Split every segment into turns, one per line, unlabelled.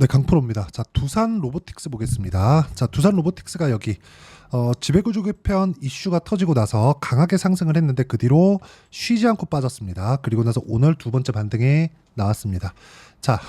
네, 강프로입니다. 자, 두산 로보틱스 보겠습니다. 자, 두산 로보틱스가 여기 지배구조개편 이슈가 터지고 나서 강하게 상승을 했는데 그 뒤로 쉬지 않고 빠졌습니다. 그리고 나서 오늘 두 번째 반등이 나왔습니다. 자,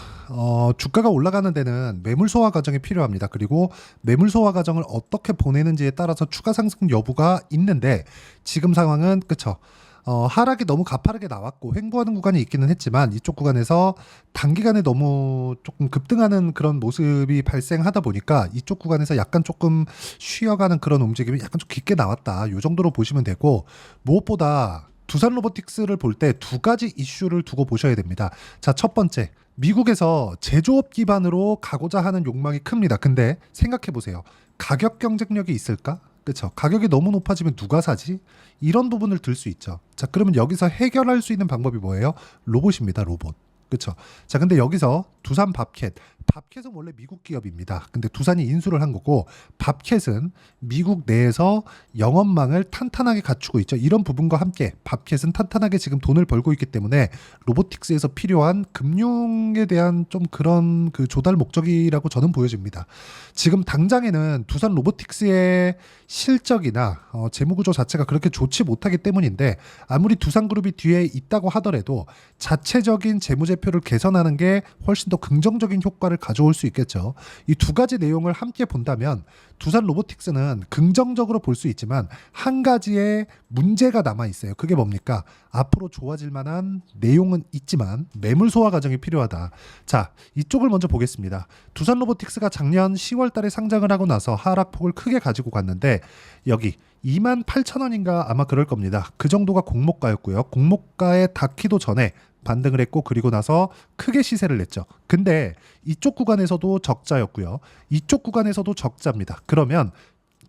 주가가 올라가는 데는 매물 소화 과정이 필요합니다. 그리고 매물 소화 과정을 어떻게 보내는지에 따라서 추가 상승 여부가 있는데 지금 상황은 그쵸. 하락이 너무 가파르게 나왔고 횡보하는 구간이 있기는 했지만 이쪽 구간에서 단기간에 너무 조금 급등하는 그런 모습이 발생하다 보니까 이쪽 구간에서 약간 조금 쉬어가는 그런 움직임이 약간 좀 깊게 나왔다. 이 정도로 보시면 되고 무엇보다 두산 로보틱스를 볼 때 두 가지 이슈를 두고 보셔야 됩니다. 자, 첫 번째. 미국에서 제조업 기반으로 가고자 하는 욕망이 큽니다. 근데 생각해 보세요. 가격 경쟁력이 있을까? 그렇죠. 가격이 너무 높아지면 누가 사지? 이런 부분을 들 수 있죠. 자, 그러면 여기서 해결할 수 있는 방법이 뭐예요? 로봇입니다. 로봇. 그렇죠. 자, 근데 여기서 두산 밥캣. 밥캣은 원래 미국 기업입니다. 근데 두산이 인수를 한 거고 밥캣은 미국 내에서 영업망을 탄탄하게 갖추고 있죠. 이런 부분과 함께 밥캣은 탄탄하게 지금 돈을 벌고 있기 때문에 로보틱스에서 필요한 금융에 대한 좀 그런 그 조달 목적이라고 저는 보여집니다. 지금 당장에는 두산 로보틱스의 실적이나 재무구조 자체가 그렇게 좋지 못하기 때문인데 아무리 두산그룹이 뒤에 있다고 하더라도 자체적인 재무제표를 개선하는 게 훨씬 더 긍정적인 효과를 가져올 수 있겠죠. 이 두 가지 내용을 함께 본다면 두산 로보틱스는 긍정적으로 볼 수 있지만 한 가지의 문제가 남아 있어요. 그게 뭡니까? 앞으로 좋아질 만한 내용은 있지만 매물 소화 과정이 필요하다. 자, 이쪽을 먼저 보겠습니다. 두산 로보틱스가 작년 10월 달에 상장을 하고 나서 하락폭을 크게 가지고 갔는데 여기 28,000원인가 아마 그럴 겁니다. 그 정도가 공모가였고요. 공모가에 닿기도 전에 반등을 했고 그리고 나서 크게 시세를 냈죠. 근데 이쪽 구간에서도 적자였고요. 이쪽 구간에서도 적자입니다. 그러면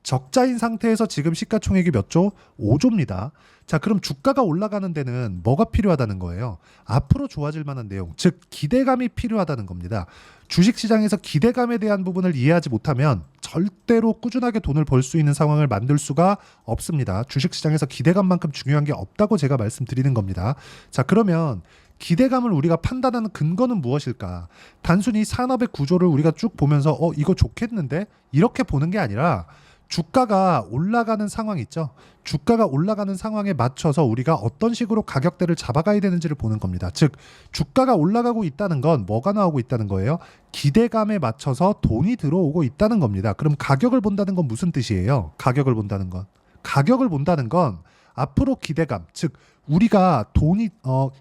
적자인 상태에서 지금 시가총액이 몇 조? 5조입니다. 자, 그럼 주가가 올라가는 데는 뭐가 필요하다는 거예요? 앞으로 좋아질 만한 내용, 즉 기대감이 필요하다는 겁니다. 주식시장에서 기대감에 대한 부분을 이해하지 못하면 절대로 꾸준하게 돈을 벌 수 있는 상황을 만들 수가 없습니다. 주식시장에서 기대감만큼 중요한 게 없다고 제가 말씀드리는 겁니다. 자, 그러면 기대감을 우리가 판단하는 근거는 무엇일까? 단순히 산업의 구조를 우리가 쭉 보면서 이거 좋겠는데? 이렇게 보는 게 아니라 주가가 올라가는 상황 있죠. 주가가 올라가는 상황에 맞춰서 우리가 어떤 식으로 가격대를 잡아가야 되는지를 보는 겁니다. 즉 주가가 올라가고 있다는 건 뭐가 나오고 있다는 거예요? 기대감에 맞춰서 돈이 들어오고 있다는 겁니다. 그럼 가격을 본다는 건 무슨 뜻이에요? 가격을 본다는 건 앞으로 기대감, 즉 우리가 돈이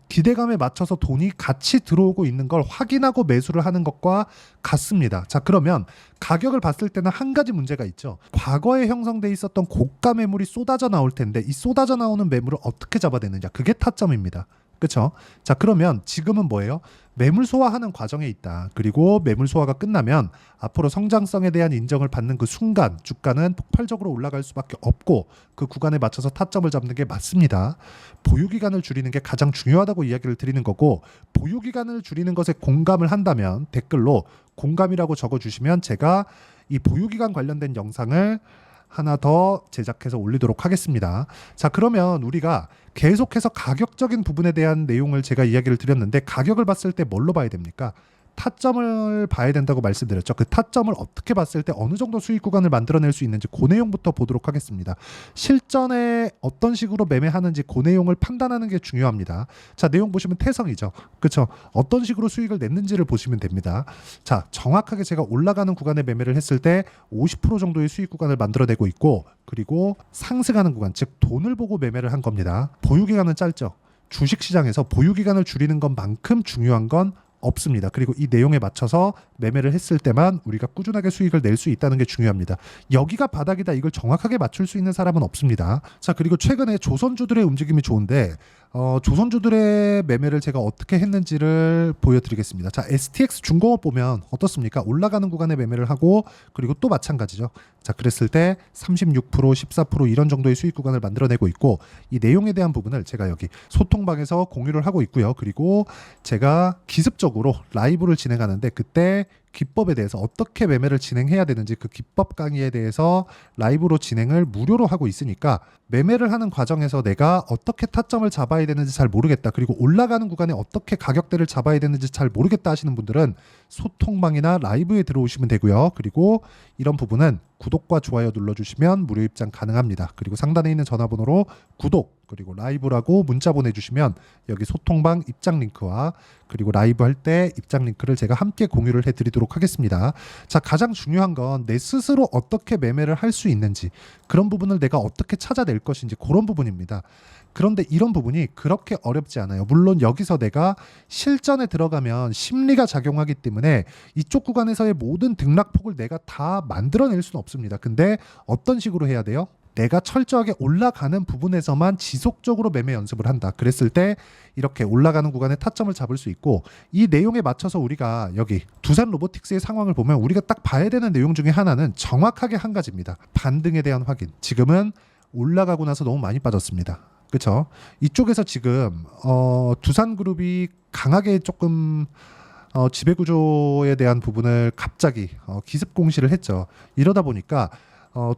기대감에 맞춰서 돈이 같이 들어오고 있는 걸 확인하고 매수를 하는 것과 같습니다. 자, 그러면 가격을 봤을 때는 한 가지 문제가 있죠. 과거에 형성돼 있었던 고가 매물이 쏟아져 나올 텐데 이 쏟아져 나오는 매물을 어떻게 잡아내느냐, 그게 타점입니다. 그렇죠? 자, 그러면 지금은 뭐예요? 매물 소화하는 과정에 있다. 그리고 매물 소화가 끝나면 앞으로 성장성에 대한 인정을 받는 그 순간 주가는 폭발적으로 올라갈 수밖에 없고 그 구간에 맞춰서 타점을 잡는 게 맞습니다. 보유기간을 줄이는 게 가장 중요하다고 이야기를 드리는 거고 보유기간을 줄이는 것에 공감을 한다면 댓글로 공감이라고 적어주시면 제가 이 보유기간 관련된 영상을 하나 더 제작해서 올리도록 하겠습니다. 자, 그러면 우리가 계속해서 가격적인 부분에 대한 내용을 제가 이야기를 드렸는데 가격을 봤을 때 뭘로 봐야 됩니까? 타점을 봐야 된다고 말씀드렸죠. 그 타점을 어떻게 봤을 때 어느 정도 수익 구간을 만들어낼 수 있는지 그 내용부터 보도록 하겠습니다. 실전에 어떤 식으로 매매하는지 그 내용을 판단하는 게 중요합니다. 자, 내용 보시면 태성이죠. 그렇죠? 어떤 식으로 수익을 냈는지를 보시면 됩니다. 자, 정확하게 제가 올라가는 구간에 매매를 했을 때 50% 정도의 수익 구간을 만들어내고 있고 그리고 상승하는 구간, 즉 돈을 보고 매매를 한 겁니다. 보유기간은 짧죠. 주식시장에서 보유기간을 줄이는 것만큼 중요한 건 없습니다. 그리고 이 내용에 맞춰서 매매를 했을 때만 우리가 꾸준하게 수익을 낼 수 있다는 게 중요합니다. 여기가 바닥이다 이걸 정확하게 맞출 수 있는 사람은 없습니다. 자, 그리고 최근에 조선주들의 움직임이 좋은데 조선주들의 매매를 제가 어떻게 했는지를 보여드리겠습니다. 자, STX 중공업 보면 어떻습니까? 올라가는 구간에 매매를 하고 그리고 또 마찬가지죠. 자, 그랬을 때 36%, 14% 이런 정도의 수익 구간을 만들어내고 있고 이 내용에 대한 부분을 제가 여기 소통방에서 공유를 하고 있고요. 그리고 제가 기습적으로 라이브를 진행하는데 그때 기법에 대해서 어떻게 매매를 진행해야 되는지 그 기법 강의에 대해서 라이브로 진행을 무료로 하고 있으니까 매매를 하는 과정에서 내가 어떻게 타점을 잡아야 되는지 잘 모르겠다. 그리고 올라가는 구간에 어떻게 가격대를 잡아야 되는지 잘 모르겠다 하시는 분들은 소통방이나 라이브에 들어오시면 되고요. 그리고 이런 부분은 구독과 좋아요 눌러주시면 무료 입장 가능합니다. 그리고 상단에 있는 전화번호로 구독 그리고 라이브라고 문자 보내주시면 여기 소통방 입장 링크와 그리고 라이브 할 때 입장 링크를 제가 함께 공유를 해드리도록 하겠습니다. 자, 가장 중요한 건 내 스스로 어떻게 매매를 할 수 있는지 그런 부분을 내가 어떻게 찾아낼 것인지 그런 부분입니다. 그런데 이런 부분이 그렇게 어렵지 않아요. 물론 여기서 내가 실전에 들어가면 심리가 작용하기 때문에 이쪽 구간에서의 모든 등락폭을 내가 다 만들어낼 수는 없습니다. 근데 어떤 식으로 해야 돼요? 내가 철저하게 올라가는 부분에서만 지속적으로 매매 연습을 한다. 그랬을 때 이렇게 올라가는 구간에 타점을 잡을 수 있고 이 내용에 맞춰서 우리가 여기 두산 로보틱스의 상황을 보면 우리가 딱 봐야 되는 내용 중에 하나는 정확하게 한 가지입니다. 반등에 대한 확인. 지금은 올라가고 나서 너무 많이 빠졌습니다. 그렇죠? 이쪽에서 지금 두산그룹이 강하게 조금 지배구조에 대한 부분을 갑자기 기습 공시를 했죠. 이러다 보니까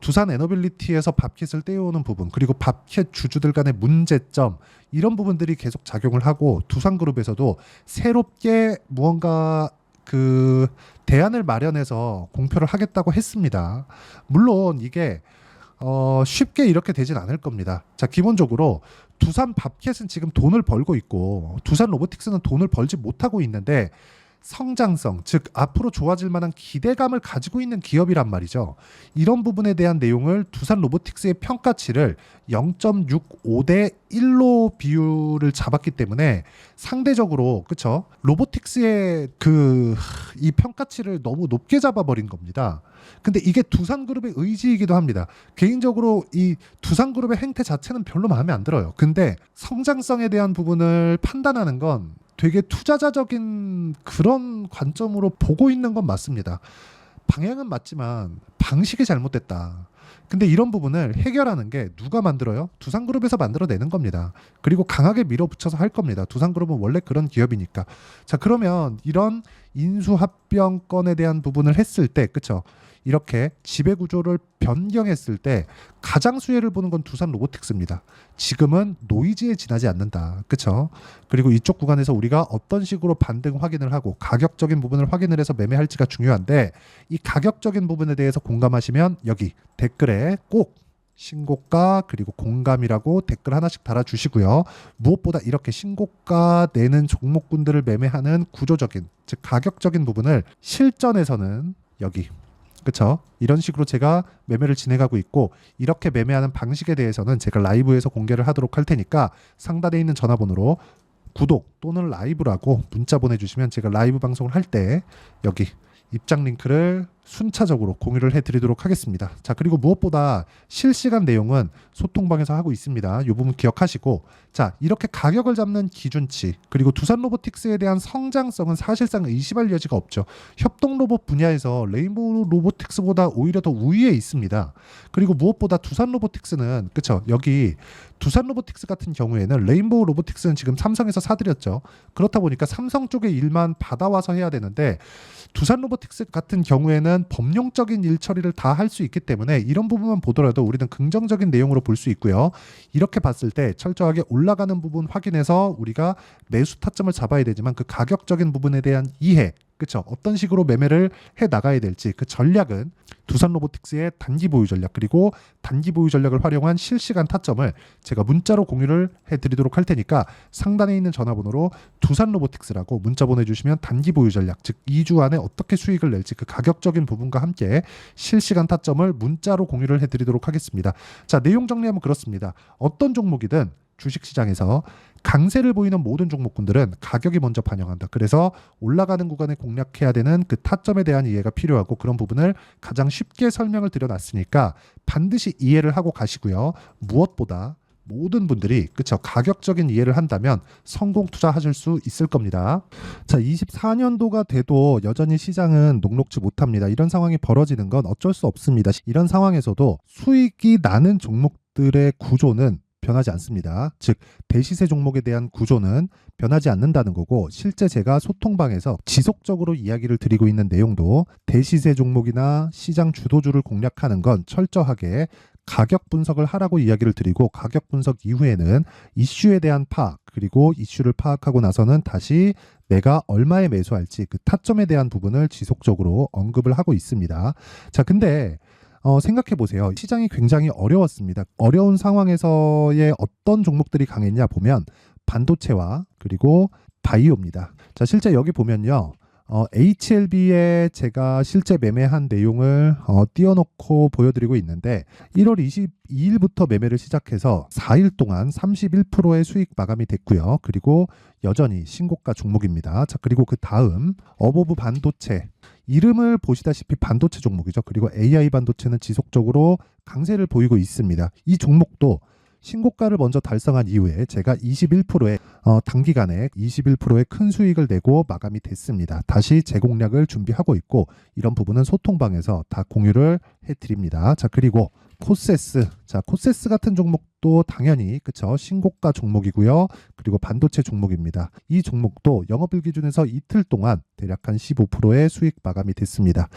두산 에너빌리티에서 밥킷을 떼어오는 부분 그리고 밥킷 주주들 간의 문제점 이런 부분들이 계속 작용을 하고 두산그룹에서도 새롭게 무언가 그 대안을 마련해서 공표를 하겠다고 했습니다. 물론 이게 쉽게 이렇게 되진 않을 겁니다. 자, 기본적으로 두산 밥캣은 지금 돈을 벌고 있고 두산 로보틱스는 돈을 벌지 못하고 있는데 성장성, 즉 앞으로 좋아질 만한 기대감을 가지고 있는 기업이란 말이죠. 이런 부분에 대한 내용을 두산 로보틱스의 평가치를 0.65대 1로 비율을 잡았기 때문에 상대적으로 그쵸? 로보틱스의 이 평가치를 너무 높게 잡아버린 겁니다. 근데 이게 두산그룹의 의지이기도 합니다. 개인적으로 이 두산그룹의 행태 자체는 별로 마음에 안 들어요. 근데 성장성에 대한 부분을 판단하는 건 되게 투자자적인 그런 관점으로 보고 있는 건 맞습니다. 방향은 맞지만 방식이 잘못됐다. 근데 이런 부분을 해결하는 게 누가 만들어요? 두산그룹에서 만들어내는 겁니다. 그리고 강하게 밀어붙여서 할 겁니다. 두산그룹은 원래 그런 기업이니까. 자, 그러면 이런 인수합병건에 대한 부분을 했을 때, 그쵸? 이렇게 지배구조를 변경했을 때 가장 수혜를 보는 건 두산 로보틱스입니다. 지금은 노이즈에 지나지 않는다. 그렇죠? 그리고 이쪽 구간에서 우리가 어떤 식으로 반등 확인을 하고 가격적인 부분을 확인을 해서 매매할지가 중요한데 이 가격적인 부분에 대해서 공감하시면 여기 댓글에 꼭 신고가 그리고 공감이라고 댓글 하나씩 달아주시고요. 무엇보다 이렇게 신고가 내는 종목군들을 매매하는 구조적인 즉 가격적인 부분을 실전에서는 여기 그렇죠? 이런 식으로 제가 매매를 진행하고 있고 이렇게 매매하는 방식에 대해서는 제가 라이브에서 공개를 하도록 할 테니까 상단에 있는 전화번호로 구독 또는 라이브라고 문자 보내주시면 제가 라이브 방송을 할 때 여기 입장 링크를 순차적으로 공유를 해드리도록 하겠습니다. 자, 그리고 무엇보다 실시간 내용은 소통방에서 하고 있습니다. 이 부분 기억하시고 자, 이렇게 가격을 잡는 기준치 그리고 두산 로보틱스에 대한 성장성은 사실상 의심할 여지가 없죠. 협동 로봇 분야에서 레인보우 로보틱스보다 오히려 더 우위에 있습니다. 그리고 무엇보다 두산 로보틱스는 그쵸 여기 두산 로보틱스 같은 경우에는 레인보우 로보틱스는 지금 삼성에서 사들였죠. 그렇다 보니까 삼성 쪽의 일만 받아와서 해야 되는데 두산 로보틱스 같은 경우에는 법령적인 일 처리를 다 할 수 있기 때문에 이런 부분만 보더라도 우리는 긍정적인 내용으로 볼 수 있고요. 이렇게 봤을 때 철저하게 올라가는 부분 확인해서 우리가 매수 타점을 잡아야 되지만 그 가격적인 부분에 대한 이해 그렇죠. 어떤 식으로 매매를 해 나가야 될지 그 전략은 두산 로보틱스의 단기 보유 전략 그리고 단기 보유 전략을 활용한 실시간 타점을 제가 문자로 공유를 해드리도록 할 테니까 상단에 있는 전화번호로 두산 로보틱스라고 문자 보내주시면 단기 보유 전략 즉 2주 안에 어떻게 수익을 낼지 그 가격적인 부분과 함께 실시간 타점을 문자로 공유를 해드리도록 하겠습니다. 자, 내용 정리하면 그렇습니다. 어떤 종목이든 주식시장에서 강세를 보이는 모든 종목군들은 가격이 먼저 반영한다. 그래서 올라가는 구간에 공략해야 되는 그 타점에 대한 이해가 필요하고 그런 부분을 가장 쉽게 설명을 드려놨으니까 반드시 이해를 하고 가시고요. 무엇보다 모든 분들이 그쵸 가격적인 이해를 한다면 성공 투자하실 수 있을 겁니다. 자, 24년도가 돼도 여전히 시장은 녹록지 못합니다. 이런 상황이 벌어지는 건 어쩔 수 없습니다. 이런 상황에서도 수익이 나는 종목들의 구조는 변하지 않습니다. 즉 대시세 종목에 대한 구조는 변하지 않는다는 거고, 실제 제가 소통방에서 지속적으로 이야기를 드리고 있는 내용도 대시세 종목이나 시장 주도주를 공략하는 건 철저하게 가격 분석을 하라고 이야기를 드리고, 가격 분석 이후에는 이슈에 대한 파악, 그리고 이슈를 파악하고 나서는 다시 내가 얼마에 매수할지 그 타점에 대한 부분을 지속적으로 언급을 하고 있습니다. 자, 근데 생각해 보세요. 시장이 굉장히 어려웠습니다. 어려운 상황에서의 어떤 종목들이 강했냐 보면 반도체와 그리고 바이오입니다. 자, 실제 여기 보면요. HLB에 제가 실제 매매한 내용을 띄워놓고 보여드리고 있는데, 1월 22일부터 매매를 시작해서 4일 동안 31%의 수익 마감이 됐고요. 그리고 여전히 신고가 종목입니다. 자, 그리고 그 다음 어보브 반도체, 이름을 보시다시피 반도체 종목이죠. 그리고 AI 반도체는 지속적으로 강세를 보이고 있습니다. 이 종목도 신고가를 먼저 달성한 이후에 제가 21%의 단기간에 21%의 큰 수익을 내고 마감이 됐습니다. 다시 재공략을 준비하고 있고, 이런 부분은 소통방에서 다 공유를 해드립니다. 자, 그리고 코세스, 자, 코세스 같은 종목도 당연히 그쵸, 신고가 종목이고요. 그리고 반도체 종목입니다. 이 종목도 영업일 기준에서 이틀 동안 대략 한 15%의 수익 마감이 됐습니다.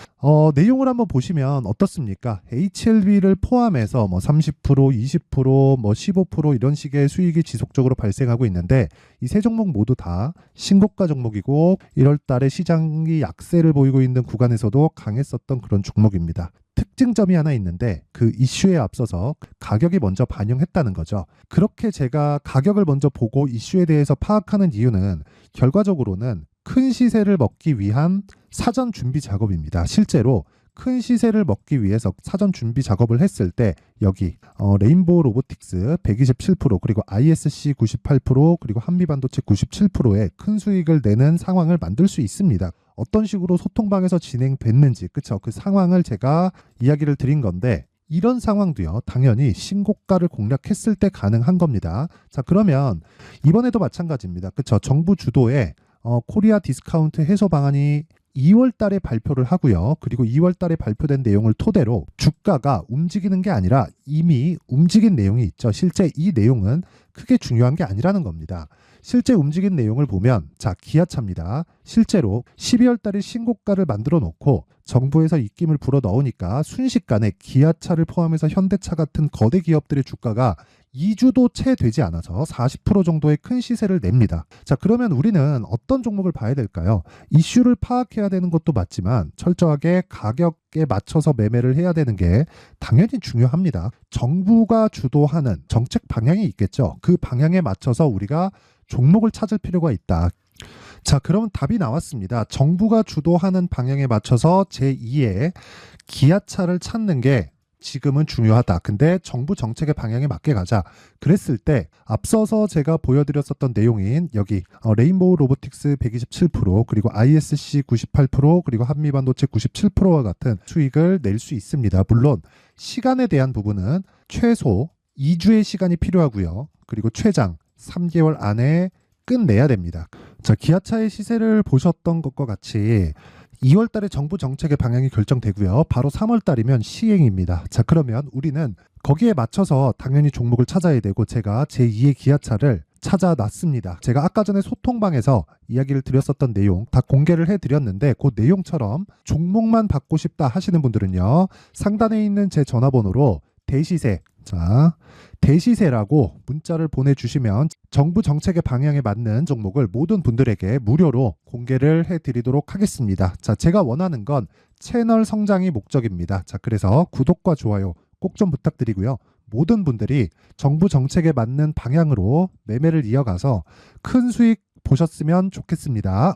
내용을 한번 보시면 어떻습니까? HLB를 포함해서 뭐 30%, 20%, 뭐 15% 이런 식의 수익이 지속적으로 발생하고 있는데, 이 세 종목 모두 다 신고가 종목이고 1월 달에 시장이 약세를 보이고 있는 구간에서도 강했었던 그런 종목입니다. 특징점이 하나 있는데, 그 이슈에 앞서서 가격이 먼저 반영했다는 거죠. 그렇게 제가 가격을 먼저 보고 이슈에 대해서 파악하는 이유는 결과적으로는 큰 시세를 먹기 위한 사전 준비 작업입니다. 실제로 큰 시세를 먹기 위해서 사전 준비 작업을 했을 때 여기 레인보우 로보틱스 127%, 그리고 ISC 98%, 그리고 한미반도체 97%의 큰 수익을 내는 상황을 만들 수 있습니다. 어떤 식으로 소통방에서 진행됐는지, 그쵸? 그 상황을 제가 이야기를 드린 건데, 이런 상황도요, 당연히 신고가를 공략했을 때 가능한 겁니다. 자, 그러면 이번에도 마찬가지입니다. 그쵸? 정부 주도의 코리아 디스카운트 해소 방안이 2월 달에 발표를 하고요. 그리고 2월 달에 발표된 내용을 토대로 주가가 움직이는 게 아니라 이미 움직인 내용이 있죠. 실제 이 내용은 크게 중요한 게 아니라는 겁니다. 실제 움직인 내용을 보면, 자, 기아차입니다. 실제로 12월 달에 신고가를 만들어 놓고 정부에서 입김을 불어 넣으니까 순식간에 기아차를 포함해서 현대차 같은 거대 기업들의 주가가 2주도 채 되지 않아서 40% 정도의 큰 시세를 냅니다. 자, 그러면 우리는 어떤 종목을 봐야 될까요? 이슈를 파악해야 되는 것도 맞지만 철저하게 가격에 맞춰서 매매를 해야 되는 게 당연히 중요합니다. 정부가 주도하는 정책 방향이 있겠죠. 그 방향에 맞춰서 우리가 종목을 찾을 필요가 있다. 자, 그러면 답이 나왔습니다. 정부가 주도하는 방향에 맞춰서 제2의 기아차를 찾는 게 지금은 중요하다. 근데 정부 정책의 방향에 맞게 가자. 그랬을 때 앞서서 제가 보여드렸었던 내용인 여기 레인보우 로보틱스 127%, 그리고 ISC 98%, 그리고 한미반도체 97%와 같은 수익을 낼 수 있습니다. 물론 시간에 대한 부분은 최소 2주의 시간이 필요하고요. 그리고 최장 3개월 안에 끝내야 됩니다. 자, 기아차의 시세를 보셨던 것과 같이 2월 달에 정부 정책의 방향이 결정되고요. 바로 3월 달이면 시행입니다. 자, 그러면 우리는 거기에 맞춰서 당연히 종목을 찾아야 되고, 제가 제2의 기아차를 찾아놨습니다. 제가 아까 전에 소통방에서 이야기를 드렸었던 내용 다 공개를 해드렸는데, 그 내용처럼 종목만 받고 싶다 하시는 분들은요, 상단에 있는 제 전화번호로 대시세, 자, 대시세라고 문자를 보내주시면 정부 정책의 방향에 맞는 종목을 모든 분들에게 무료로 공개를 해드리도록 하겠습니다. 자, 제가 원하는 건 채널 성장이 목적입니다. 자, 그래서 구독과 좋아요 꼭 좀 부탁드리고요. 모든 분들이 정부 정책에 맞는 방향으로 매매를 이어가서 큰 수익 보셨으면 좋겠습니다.